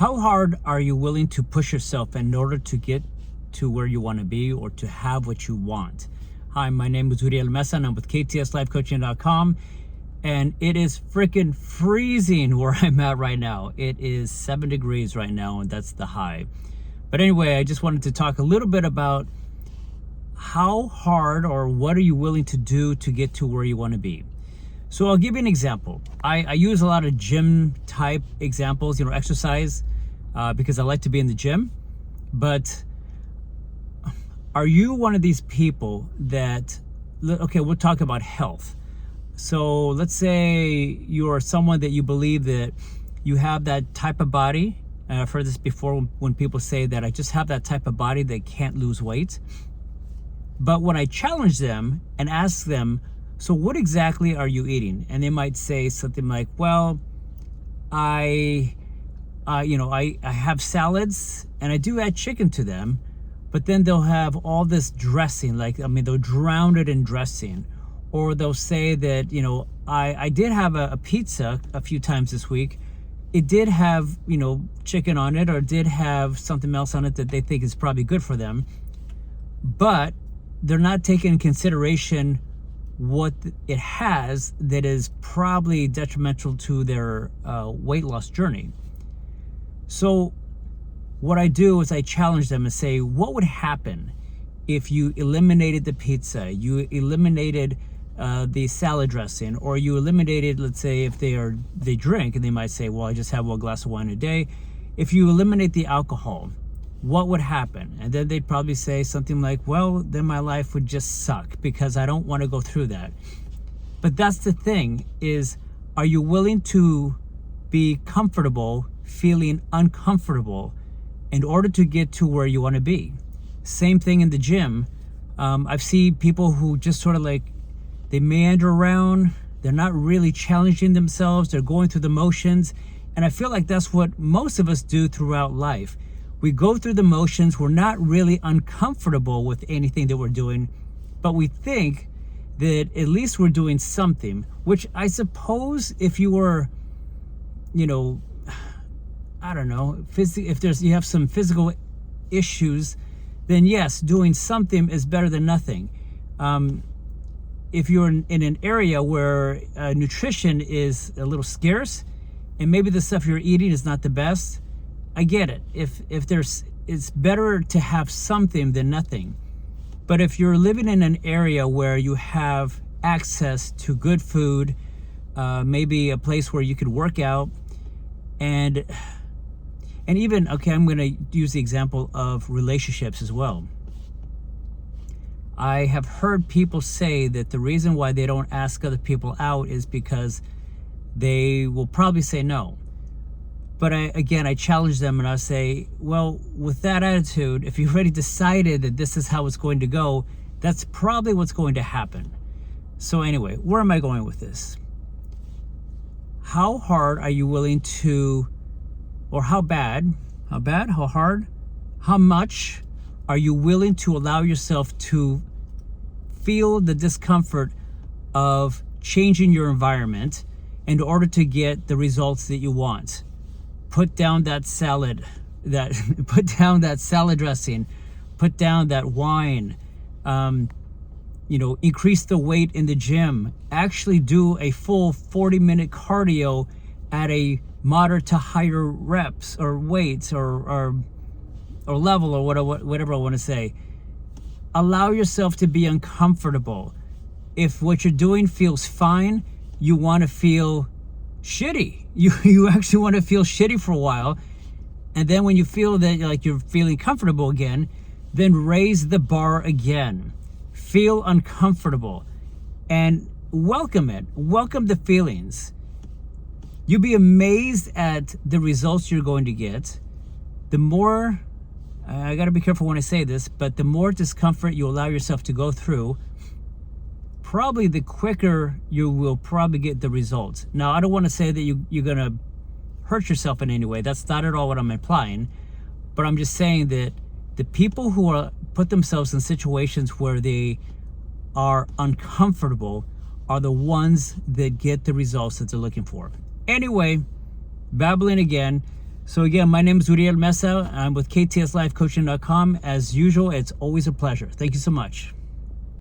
How hard are you willing to push yourself in order to get to where you want to be or to have what you want? Hi, my name is Uriel Mesa and I'm with KTSLifeCoaching.com, and it is freaking freezing where I'm at right now. It is 7 degrees right now, and that's the high. But anyway, I just wanted to talk a little bit about how hard or what are you willing to do to get to where you want to be. So I'll give you an example. I use a lot of gym type examples, exercise, because I like to be in the gym. But are you one of these people that, okay, we'll talk about health. So let's say you're someone that you believe that you have that type of body. I've heard this before when people say that I just have that type of body that can't lose weight. But when I challenge them and ask them, so what exactly are you eating? And they might say something like, well, I have salads and I do add chicken to them, but then they'll have all this dressing, they'll drown it in dressing. Or they'll say that, I did have a pizza a few times this week. It did have, chicken on it, or did have something else on it that they think is probably good for them. But they're not taking into consideration what it has that is probably detrimental to their weight loss journey. So what I do is I challenge them and say, what would happen if you eliminated the pizza, you eliminated the salad dressing, or you eliminated, let's say, if they drink, and they might say, well, I just have one glass of wine a day. If you eliminate the alcohol, what would happen? And then they'd probably say something like, well, then my life would just suck because I don't want to go through that. But that's the thing, is, are you willing to be comfortable feeling uncomfortable in order to get to where you want to be? Same thing in the gym. I've seen people who just sort of they meander around. They're not really challenging themselves. They're going through the motions. And I feel like that's what most of us do throughout life. We go through the motions. We're not really uncomfortable with anything that we're doing, but we think that at least we're doing something, which I suppose if you were, I don't know, if you have some physical issues, then yes, doing something is better than nothing. If you're in an area where nutrition is a little scarce and maybe the stuff you're eating is not the best, I get it. It's better to have something than nothing. But if you're living in an area where you have access to good food, maybe a place where you could work out, and even, okay, I'm going to use the example of relationships as well. I have heard people say that the reason why they don't ask other people out is because they will probably say no. But I challenge them and I say, well, with that attitude, if you've already decided that this is how it's going to go, that's probably what's going to happen. So anyway, where am I going with this? How hard are you willing to, or how hard, how much are you willing to allow yourself to feel the discomfort of changing your environment in order to get the results that you want? Put down that salad, put down that salad dressing, put down that wine, increase the weight in the gym, actually do a full 40-minute cardio at a moderate to higher reps or weights or level or whatever I want to say. Allow yourself to be uncomfortable. If what you're doing feels fine, you want to feel shitty. You actually want to feel shitty for a while, and then when you feel that you're feeling comfortable again, then raise the bar again. Feel uncomfortable and welcome it. Welcome the feelings. You'll be amazed at the results you're going to get. The more, I got to be careful when I say this, but the more discomfort you allow yourself to go through, probably the quicker you will probably get the results. Now, I don't want to say that you're going to hurt yourself in any way. That's not at all what I'm implying. But I'm just saying that the people who put themselves in situations where they are uncomfortable are the ones that get the results that they're looking for. Anyway, babbling again. So again, my name is Uriel Mesa. I'm with KTSLifeCoaching.com. As usual, it's always a pleasure. Thank you so much.